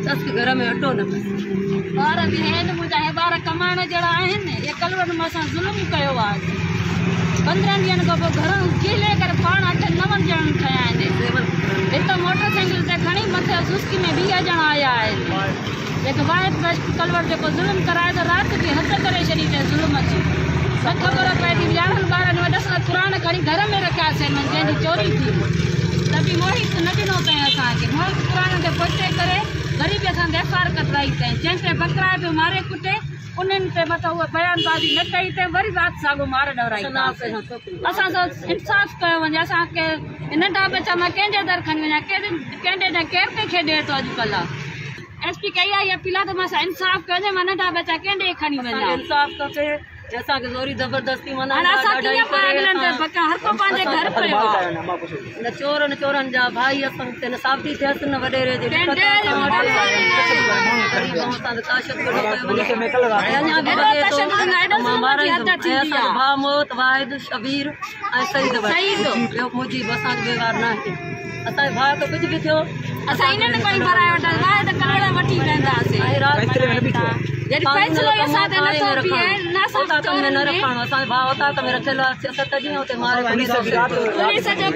दस के घर में अटो न बार भी है मुझा है बार कमाण जड़ा आहिनि ये कलवट में असां ज़ुल्म कयो आहे 15 ॾींहंनि खां पोइ घर खीले करे पाण 8-9 ॼणनि ठहिया आहिनि हिते मोटरसाइकिल ते खणी मथे सुस्ती में 20 ॼणा आया आहिनि जेको वाहिद बेस्ट कलवट जेको ज़ुल्म कराए त राति बि हद करे छॾी अथई ज़ुल्म अची न ख़बर पए थी ॼाणनि ॿारनि वॾा सां क़ुरान खणी घर में रखियासीं जंहिंजी चोरी थी त बि मोहित न ॾिनो अथई असांखे मोहित क़ुरान ते पहुचे करे वरी बि असां एफआईआर कटराई अथई जंहिं ते बकराए पियो मारे कुटे उन्हनि ते मथां उहा बयानबाज़ी न कई अथई वरी राति साॻियो मार ॾवराई असां सां इंसाफ़ कयो वञे असांखे नंढा बच्चा मां कंहिंजे दर खणी वञा कंहिंजे न केरु कंहिंखे ॾिए थो अॼुकल्ह एसपी कई आहे इहा अपील त मां इंसाफ़ कयो मां नंढा बच्चा कंहिंजे खणी वञा इंसाफ़ थो थिए असांखे ज़ोरी ज़बरदस्ती माना हर को पंहिंजे घर पियो आहे न चोरनि जा भाई असां ते न साबिती थियसि न वॾेरे जे भाउ मोहत वाहिद शबीर ऐं सईद मुजीब असांजो व्यवहार न आहे असांजे भाउ खे कुझु बि थियो असां इन्हनि कोई भराए वठंदा वाहिद कलड़ वठी वेंदासीं जॾहिं फ़ैसिलो असां ते नथो बीहे न असां में न रखणो असांजो भाउ औताक में रखियलु आहे 7 ॾींहं हुते मारे पुलिस जो